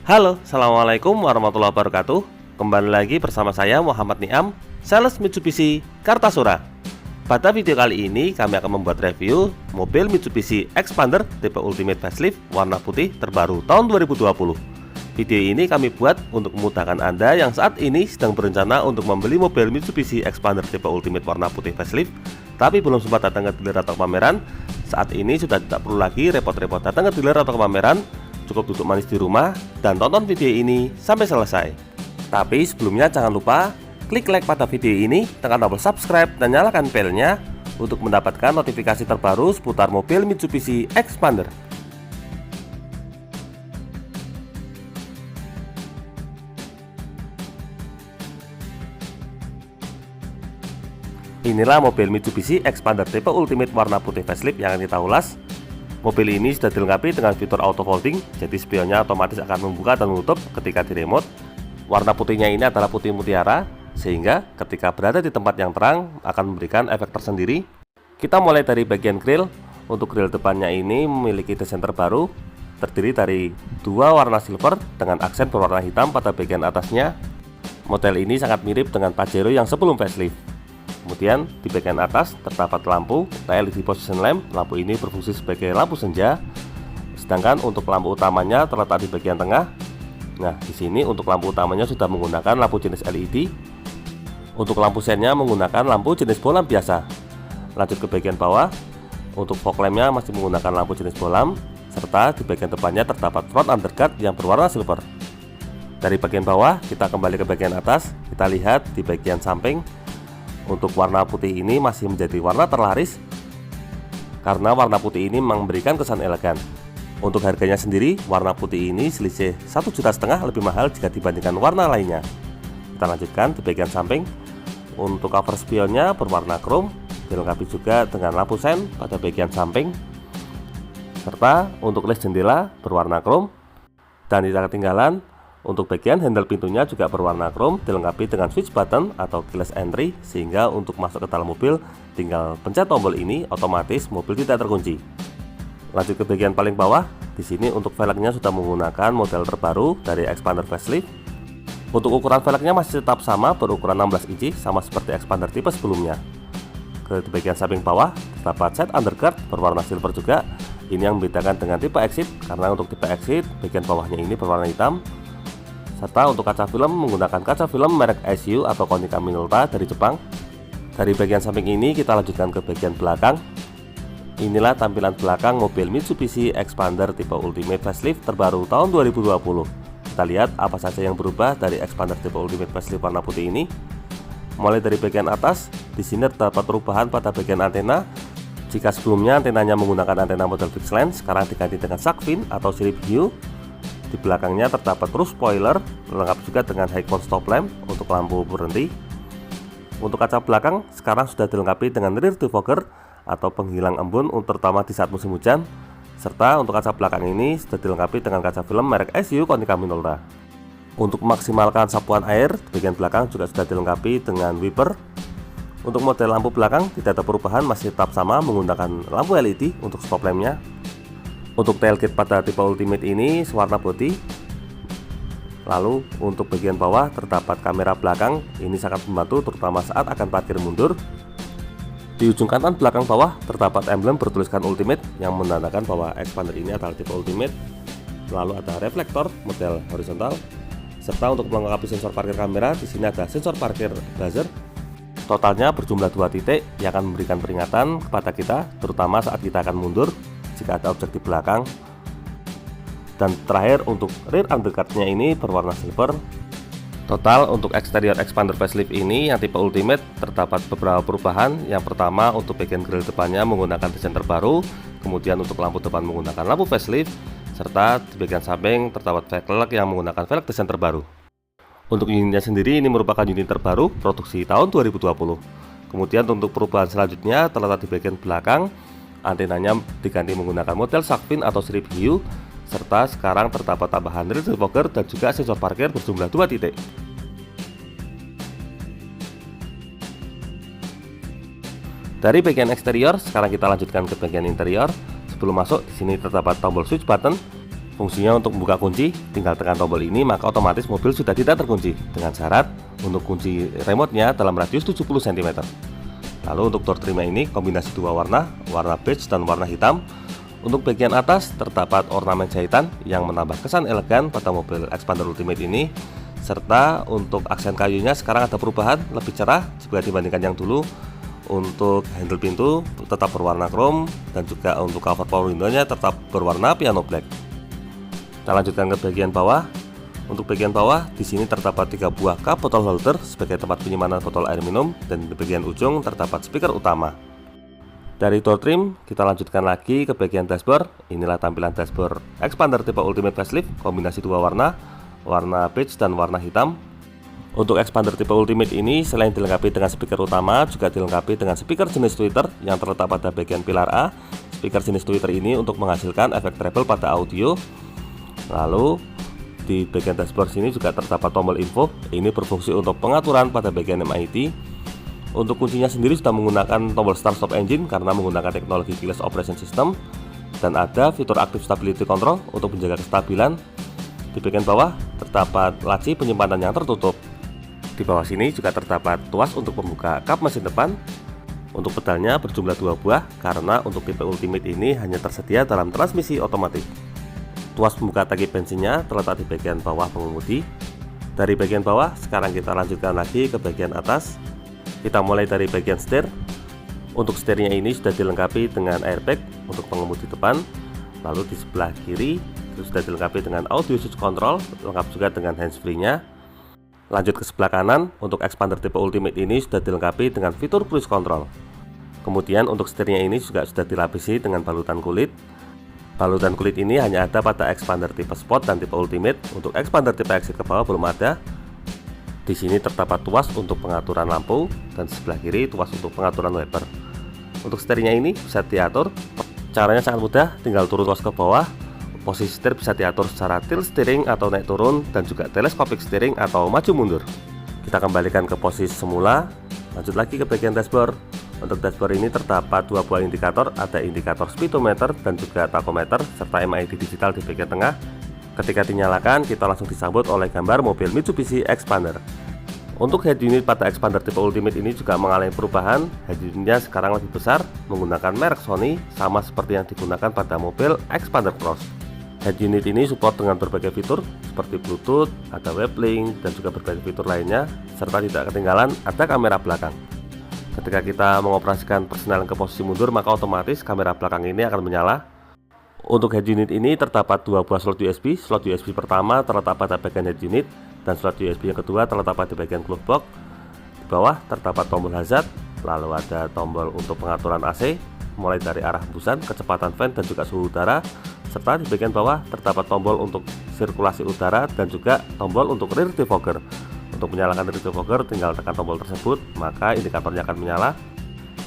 Halo, Assalamualaikum warahmatullahi wabarakatuh. Kembali lagi bersama saya Muhammad Niam, sales Mitsubishi Kartasura. Pada video kali ini kami akan membuat review mobil Mitsubishi Xpander tipe Ultimate Facelift warna putih terbaru tahun 2020. Video ini kami buat untuk memudahkan Anda yang saat ini sedang berencana untuk membeli mobil Mitsubishi Xpander tipe Ultimate warna putih Facelift, tapi belum sempat datang ke dealer atau pameran. Saat ini sudah tidak perlu lagi repot-repot datang ke dealer atau ke pameran. Cukup duduk manis di rumah dan tonton video ini sampai selesai. Tapi sebelumnya jangan lupa klik like pada video ini, tekan tombol subscribe dan nyalakan belnya untuk mendapatkan notifikasi terbaru seputar mobil Mitsubishi Xpander. Inilah mobil Mitsubishi Xpander tipe Ultimate warna putih Facelift yang akan kita ulas. Mobil ini sudah dilengkapi dengan fitur auto folding, jadi spionnya otomatis akan membuka dan menutup ketika di remote. Warna putihnya ini adalah putih mutiara, sehingga ketika berada di tempat yang terang akan memberikan efek tersendiri. Kita mulai dari bagian grill. Untuk grill depannya ini memiliki desain terbaru, terdiri dari dua warna silver dengan aksen berwarna hitam pada bagian atasnya. Model ini sangat mirip dengan Pajero yang sebelum facelift. Kemudian di bagian atas terdapat lampu LED position lamp. Lampu ini berfungsi sebagai lampu senja. Sedangkan untuk lampu utamanya terletak di bagian tengah. Nah, di sini untuk lampu utamanya sudah menggunakan lampu jenis LED. Untuk lampu sennya menggunakan lampu jenis bolam biasa. Lanjut ke bagian bawah. Untuk fog lampnya masih menggunakan lampu jenis bolam, serta di bagian depannya terdapat front underguard yang berwarna silver. Dari bagian bawah kita kembali ke bagian atas. Kita lihat di bagian samping. Untuk warna putih ini masih menjadi warna terlaris karena warna putih ini memberikan kesan elegan. Untuk harganya sendiri, warna putih ini selisih 1,5 juta lebih mahal jika dibandingkan warna lainnya. Kita lanjutkan di bagian samping. Untuk cover spionnya berwarna chrome, dilengkapi juga dengan lampu sen pada bagian samping, serta untuk les jendela berwarna chrome. Dan tidak ketinggalan, untuk bagian handle pintunya juga berwarna chrome, dilengkapi dengan switch button atau keyless entry, sehingga untuk masuk ke dalam mobil tinggal pencet tombol ini, otomatis mobil tidak terkunci. Lanjut ke bagian paling bawah. Di sini untuk velgnya sudah menggunakan model terbaru dari Xpander Facelift. Untuk ukuran velgnya masih tetap sama, berukuran 16 inci, sama seperti Xpander tipe sebelumnya. Di bagian samping bawah terdapat set underguard berwarna silver juga. Ini yang membedakan dengan tipe Exit, karena untuk tipe Exit bagian bawahnya ini berwarna hitam. Serta untuk kaca film menggunakan kaca film merek ISU atau Konica Minolta dari Jepang. Dari bagian samping ini kita lanjutkan ke bagian belakang. Inilah tampilan belakang mobil Mitsubishi Xpander tipe Ultimate Facelift terbaru tahun 2020. Kita lihat apa saja yang berubah dari Xpander tipe Ultimate Facelift warna putih ini. Mulai dari bagian atas, di sini terdapat perubahan pada bagian antena. Jika sebelumnya antenanya menggunakan antena model fixed lens, sekarang diganti dengan shark fin atau sirip hiu. Di belakangnya terdapat roof spoiler, lengkap juga dengan high con stop lamp untuk lampu berhenti. Untuk kaca belakang sekarang sudah dilengkapi dengan rear defogger atau penghilang embun terutama di saat musim hujan. Serta untuk kaca belakang ini sudah dilengkapi dengan kaca film merek ISU Konica Minolta. Untuk memaksimalkan sapuan air, di bagian belakang juga sudah dilengkapi dengan wiper. Untuk model lampu belakang tidak ada perubahan, masih tetap sama menggunakan lampu LED untuk stop lampnya. Untuk tailgate pada tipe Ultimate ini warna putih. Lalu untuk bagian bawah terdapat kamera belakang. Ini sangat membantu terutama saat akan parkir mundur. Di ujung kanan belakang bawah terdapat emblem bertuliskan Ultimate yang menandakan bahwa Xpander ini adalah tipe Ultimate. Lalu ada reflektor model horizontal. Serta untuk melengkapi sensor parkir kamera, di sini ada sensor parkir buzzer. Totalnya berjumlah 2 titik yang akan memberikan peringatan kepada kita, terutama saat kita akan mundur jika ada objek di belakang. Dan terakhir untuk rear underguardnya ini berwarna silver. Total untuk eksterior Xpander Facelift ini yang tipe Ultimate terdapat beberapa perubahan. Yang pertama, untuk bagian grill depannya menggunakan desain terbaru. Kemudian untuk lampu depan menggunakan lampu facelift. Serta di bagian samping terdapat velg yang menggunakan velg desain terbaru. Untuk unitnya sendiri ini merupakan unit terbaru produksi tahun 2020. Kemudian untuk perubahan selanjutnya terletak di bagian belakang. Antenanya diganti menggunakan model shark fin atau sirip hiu, serta sekarang terdapat tambahan rear defogger dan juga sensor parkir berjumlah 2 titik. Dari bagian eksterior, sekarang kita lanjutkan ke bagian interior. Sebelum masuk, di sini terdapat tombol switch button, Fungsinya untuk membuka kunci, tinggal tekan tombol ini maka otomatis mobil sudah tidak terkunci, dengan syarat untuk kunci remote-nya dalam radius 70 cm. Lalu untuk door trim ini kombinasi dua warna, warna beige dan warna hitam. Untuk bagian atas terdapat ornamen jahitan yang menambah kesan elegan pada mobil Xpander Ultimate ini. Serta untuk aksen kayunya sekarang ada perubahan, lebih cerah jika dibandingkan yang dulu. Untuk handle pintu tetap berwarna chrome dan juga untuk cover power window-nya tetap berwarna piano black. Kita lanjutkan ke bagian bawah. Untuk bagian bawah di sini terdapat 3 buah cup bottle holder sebagai tempat penyimpanan botol air minum, dan di bagian ujung terdapat speaker utama. Dari door trim kita lanjutkan lagi ke bagian dashboard. Inilah tampilan dashboard Xpander tipe Ultimate Facelift kombinasi dua warna, warna beige dan warna hitam. Untuk Xpander tipe Ultimate ini selain dilengkapi dengan speaker utama, juga dilengkapi dengan speaker jenis tweeter yang terletak pada bagian pilar A. Speaker jenis tweeter ini untuk menghasilkan efek treble pada audio. Lalu di bagian dashboard sini juga terdapat tombol info. Ini berfungsi untuk pengaturan pada bagian MIT. Untuk kuncinya sendiri sudah menggunakan tombol start stop engine karena menggunakan teknologi keyless operation system, dan ada fitur active stability control untuk menjaga kestabilan. Di bagian bawah terdapat laci penyimpanan yang tertutup. Di bawah sini juga terdapat tuas untuk membuka kap mesin depan. Untuk pedalnya berjumlah 2 buah karena untuk tipe Ultimate ini hanya tersedia dalam transmisi otomatis. Tuas pembuka tangki bensinnya terletak di bagian bawah pengemudi. Dari bagian bawah sekarang kita lanjutkan lagi ke bagian atas. Kita mulai dari bagian setir. Untuk setirnya ini sudah dilengkapi dengan airbag untuk pengemudi depan. Lalu di sebelah kiri sudah dilengkapi dengan audio switch control, lengkap juga dengan handsfree-nya. Lanjut ke sebelah kanan, untuk Xpander tipe Ultimate ini sudah dilengkapi dengan fitur cruise control. Kemudian untuk setirnya ini juga sudah dilapisi dengan balutan kulit. Balutan kulit ini hanya ada pada Xpander tipe Sport dan tipe Ultimate. Untuk Xpander tipe Exit ke bawah belum ada. Di sini terdapat tuas untuk pengaturan lampu dan sebelah kiri tuas untuk pengaturan wiper. Untuk setirnya ini bisa diatur. Caranya sangat mudah, tinggal turun tuas ke bawah. Posisi setir bisa diatur secara tilt steering atau naik turun, dan juga telescopic steering atau maju mundur. Kita kembalikan ke posisi semula. Lanjut lagi ke bagian dashboard. Untuk dashboard ini terdapat 2 buah indikator, ada indikator speedometer dan juga tachometer serta MID digital di bagian tengah. Ketika dinyalakan, kita langsung disambut oleh gambar mobil Mitsubishi Xpander. Untuk head unit pada Xpander tipe Ultimate ini juga mengalami perubahan. Head unitnya sekarang lebih besar, menggunakan merek Sony, sama seperti yang digunakan pada mobil Xpander Cross. Head unit ini support dengan berbagai fitur seperti Bluetooth, ada Weblink, dan juga berbagai fitur lainnya, serta tidak ketinggalan ada kamera belakang. Ketika kita mengoperasikan persenalan ke posisi mundur, maka otomatis kamera belakang ini akan menyala. Untuk head unit ini terdapat 2 buah slot USB. Slot USB pertama terletak pada bagian head unit, dan slot USB yang kedua terletak pada bagian glove box. Di bawah terdapat tombol hazard, lalu ada tombol untuk pengaturan AC, mulai dari arah hembusan, kecepatan fan, dan juga suhu udara. Serta di bagian bawah terdapat tombol untuk sirkulasi udara dan juga tombol untuk rear defogger. Untuk menyalakan rear defogger tinggal tekan tombol tersebut, maka indikatornya akan menyala.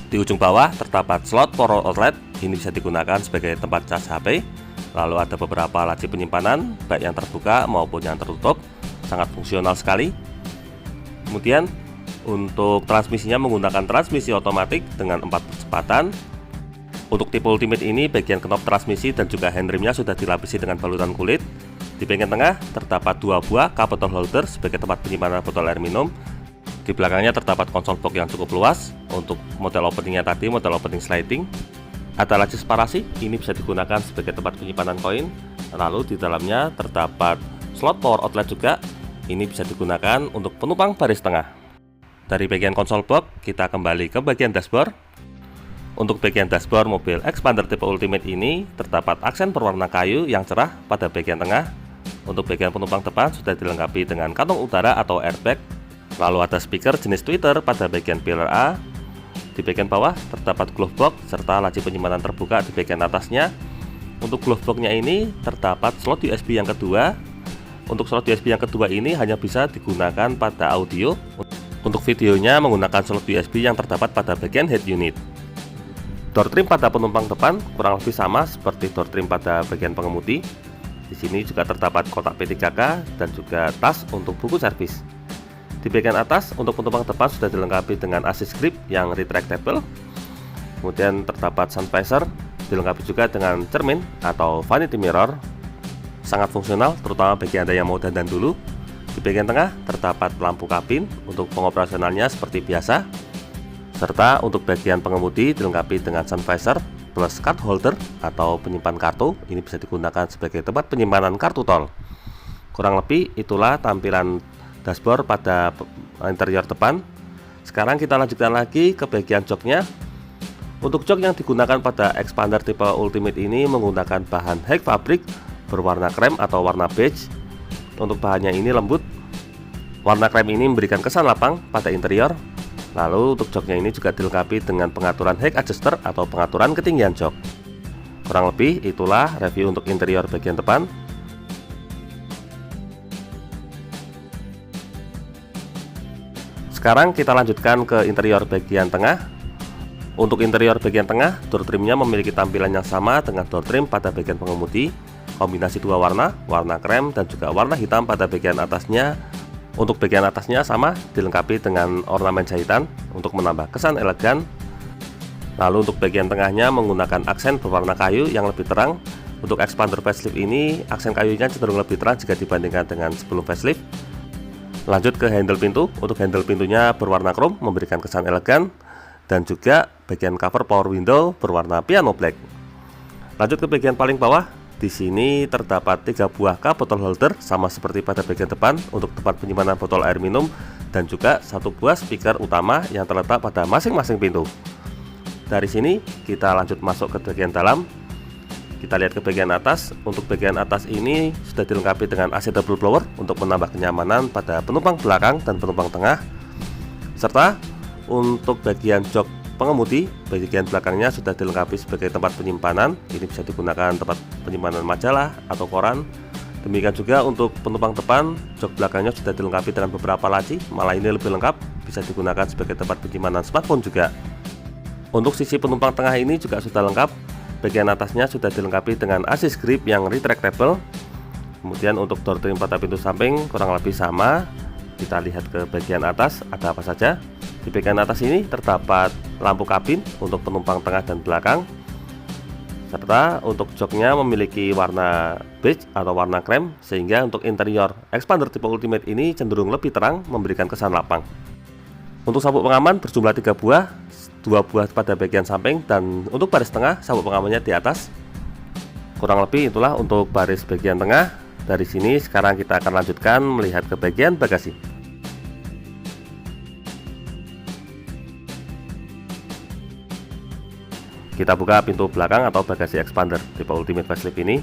Di ujung bawah terdapat slot power outlet. Ini bisa digunakan sebagai tempat cas HP. Lalu ada beberapa laci penyimpanan, baik yang terbuka maupun yang tertutup. Sangat fungsional sekali. Kemudian untuk transmisinya menggunakan transmisi otomatis dengan 4 percepatan. Untuk tipe Ultimate ini bagian knop transmisi dan juga handremnya sudah dilapisi dengan balutan kulit. Di bagian tengah terdapat 2 buah cup bottle holder sebagai tempat penyimpanan botol air minum. Di belakangnya terdapat konsol box yang cukup luas. Untuk model openingnya tadi, model opening sliding. Ada laci separasi, ini bisa digunakan sebagai tempat penyimpanan koin. Lalu di dalamnya terdapat slot power outlet juga. Ini bisa digunakan untuk penumpang baris tengah. Dari bagian konsol box, kita kembali ke bagian dashboard. Untuk bagian dashboard mobil Xpander tipe Ultimate ini terdapat aksen berwarna kayu yang cerah pada bagian tengah. Untuk bagian penumpang depan sudah dilengkapi dengan kantong udara atau airbag. Lalu ada speaker jenis tweeter pada bagian pilar A. Di bagian bawah terdapat glove box serta laci penyimpanan terbuka di bagian atasnya. Untuk glove box-nya ini terdapat slot USB yang kedua. Untuk slot USB yang kedua ini hanya bisa digunakan pada audio. Untuk videonya menggunakan slot USB yang terdapat pada bagian head unit. Door trim pada penumpang depan kurang lebih sama seperti door trim pada bagian pengemudi. Di sini juga terdapat kotak P3K dan juga tas untuk buku servis. Di bagian atas untuk penumpang depan sudah dilengkapi dengan assist grip yang retractable. Kemudian terdapat sun visor, dilengkapi juga dengan cermin atau vanity mirror. sangat fungsional terutama bagi Anda yang mau dandan dulu. Di bagian tengah terdapat lampu kabin untuk pengoperasionalnya seperti biasa, serta untuk bagian pengemudi dilengkapi dengan sun visor plus card holder atau penyimpan kartu. Ini bisa digunakan sebagai tempat penyimpanan kartu tol. Kurang lebih itulah tampilan dashboard pada interior depan. Sekarang kita lanjutkan lagi ke bagian joknya. Untuk jok yang digunakan pada Xpander tipe Ultimate ini menggunakan bahan High Fabric berwarna krem atau warna beige. Untuk bahannya ini lembut. Warna krem ini memberikan kesan lapang pada interior. Lalu untuk joknya ini juga dilengkapi dengan pengaturan height adjuster atau pengaturan ketinggian jok. Kurang lebih itulah review untuk interior bagian depan. Sekarang kita lanjutkan ke interior bagian tengah. Untuk interior bagian tengah, door trimnya memiliki tampilan yang sama dengan door trim pada bagian pengemudi. Kombinasi dua warna, warna krem dan juga warna hitam pada bagian atasnya. Untuk bagian atasnya sama, dilengkapi dengan ornamen jahitan untuk menambah kesan elegan. Lalu untuk bagian tengahnya menggunakan aksen berwarna kayu yang lebih terang. Untuk Xpander facelift ini, aksen kayunya cenderung lebih terang jika dibandingkan dengan sebelum facelift. Lanjut ke handle pintu. Untuk handle pintunya berwarna chrome, memberikan kesan elegan. Dan juga bagian cover power window berwarna piano black. Lanjut ke bagian paling bawah. Di sini terdapat 3 buah cup bottle holder sama seperti pada bagian depan untuk tempat penyimpanan botol air minum, dan juga 1 buah speaker utama yang terletak pada masing-masing pintu. Dari sini kita lanjut masuk ke bagian dalam. Kita lihat ke bagian atas. Untuk bagian atas ini sudah dilengkapi dengan AC double blower untuk menambah kenyamanan pada penumpang belakang dan penumpang tengah. Serta untuk bagian jok pengemudi, bagian belakangnya sudah dilengkapi sebagai tempat penyimpanan. Ini bisa digunakan tempat penyimpanan majalah atau koran. Demikian juga untuk penumpang depan, jok belakangnya sudah dilengkapi dengan beberapa laci. Malah ini lebih lengkap, bisa digunakan sebagai tempat penyimpanan smartphone juga. Untuk sisi penumpang tengah ini juga sudah lengkap. Bagian atasnya sudah dilengkapi dengan assist grip yang retractable. Kemudian untuk door trim pada pintu samping kurang lebih sama. Kita lihat ke bagian atas ada apa saja. Di bagian atas ini terdapat lampu kabin untuk penumpang tengah dan belakang. Serta untuk joknya memiliki warna beige atau warna krem, sehingga untuk interior Xpander tipe Ultimate ini cenderung lebih terang, memberikan kesan lapang. Untuk sabuk pengaman berjumlah 3 buah, 2 buah pada bagian samping, dan untuk baris tengah sabuk pengamannya di atas. Kurang lebih itulah untuk baris bagian tengah. Dari sini sekarang kita akan lanjutkan melihat ke bagian bagasi. Kita buka pintu belakang atau bagasi Xpander tipe Ultimate Facelift ini.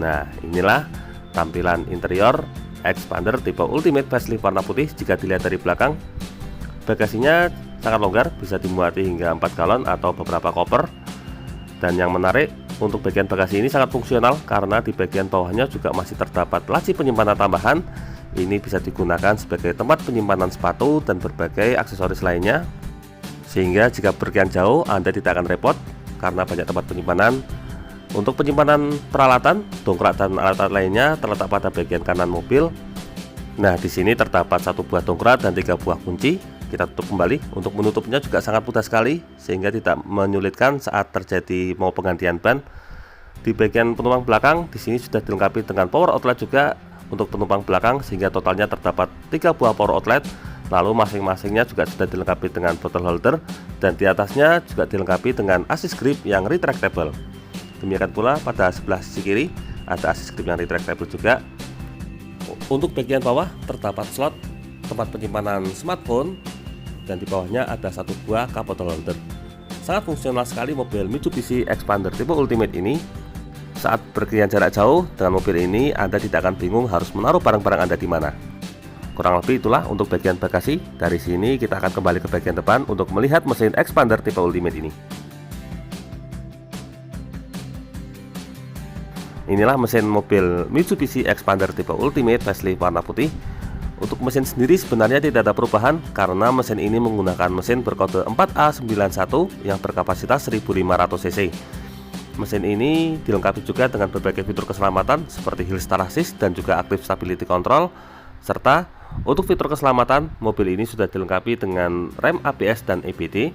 Nah, inilah tampilan interior Xpander tipe Ultimate Facelift warna putih. Jika dilihat dari belakang, bagasinya sangat longgar, bisa dimuati hingga 4 galon atau beberapa koper. Dan yang menarik, untuk bagian bagasi ini sangat fungsional karena di bagian bawahnya juga masih terdapat laci penyimpanan tambahan. Ini bisa digunakan sebagai tempat penyimpanan sepatu dan berbagai aksesoris lainnya, sehingga jika pergian jauh Anda tidak akan repot karena banyak tempat penyimpanan. Untuk penyimpanan peralatan, dongkrak dan alat-alat lainnya terletak pada bagian kanan mobil. Nah, di sini terdapat 1 buah dongkrak dan 3 buah kunci. Kita tutup kembali. Untuk menutupnya juga sangat mudah sekali, sehingga tidak menyulitkan saat terjadi mau penggantian ban. Di bagian penumpang belakang, di sini sudah dilengkapi dengan power outlet juga untuk penumpang belakang, sehingga totalnya terdapat 3 buah power outlet. Lalu masing-masingnya juga sudah dilengkapi dengan bottle holder, dan di atasnya juga dilengkapi dengan assist grip yang retractable. Demikian pula pada sebelah sisi kiri ada assist grip yang retractable juga. Untuk bagian bawah terdapat slot tempat penyimpanan smartphone, dan di bawahnya ada 1 buah cup bottle holder. Sangat fungsional sekali mobil Mitsubishi Xpander tipe Ultimate ini. Saat pergian jarak jauh dengan mobil ini, Anda tidak akan bingung harus menaruh barang-barang Anda di mana. Kurang lebih itulah untuk bagian bagasi. Dari sini kita akan kembali ke bagian depan untuk melihat mesin Xpander tipe Ultimate ini. Inilah mesin mobil Mitsubishi Xpander tipe Ultimate Facelift warna putih. Untuk mesin sendiri sebenarnya tidak ada perubahan karena mesin ini menggunakan mesin berkode 4A91 yang berkapasitas 1500 cc. Mesin ini dilengkapi juga dengan berbagai fitur keselamatan seperti hill start assist dan juga active stability control. Serta untuk fitur keselamatan, mobil ini sudah dilengkapi dengan rem ABS dan EBD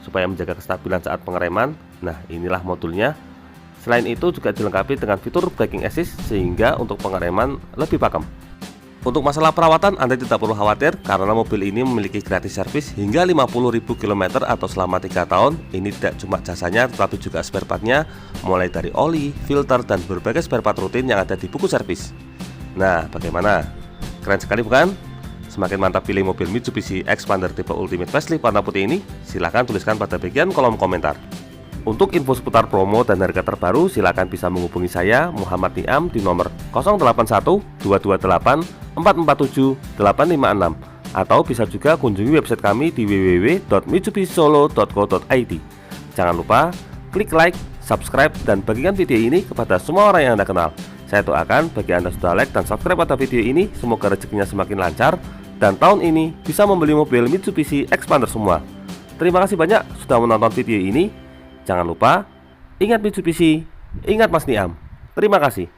supaya menjaga kestabilan saat pengereman. Nah, inilah modulnya. Selain itu juga dilengkapi dengan fitur braking assist sehingga untuk pengereman lebih pakem. Untuk masalah perawatan Anda tidak perlu khawatir karena mobil ini memiliki gratis servis hingga 50.000 km atau selama 3 tahun. Ini tidak cuma jasanya tetapi juga spare partnya, mulai dari oli, filter, dan berbagai spare part rutin yang ada di buku servis. Nah, bagaimana? Keren sekali bukan? Semakin mantap pilih mobil Mitsubishi Xpander tipe Ultimate Facelift warna putih ini? Silahkan tuliskan pada bagian kolom komentar. Untuk info seputar promo dan harga terbaru, silakan bisa menghubungi saya, Muhammad Niam, di nomor 081 228 447 856, atau bisa juga kunjungi website kami di www.mitsubishisolo.co.id. Jangan lupa klik like, subscribe, dan bagikan video ini kepada semua orang yang Anda kenal. Saya doakan bagi Anda sudah like dan subscribe pada video ini, semoga rezekinya semakin lancar dan tahun ini bisa membeli mobil Mitsubishi Xpander semua. Terima kasih banyak sudah menonton video ini. Jangan lupa, ingat Mitsubishi, ingat Mas Niam. Terima kasih.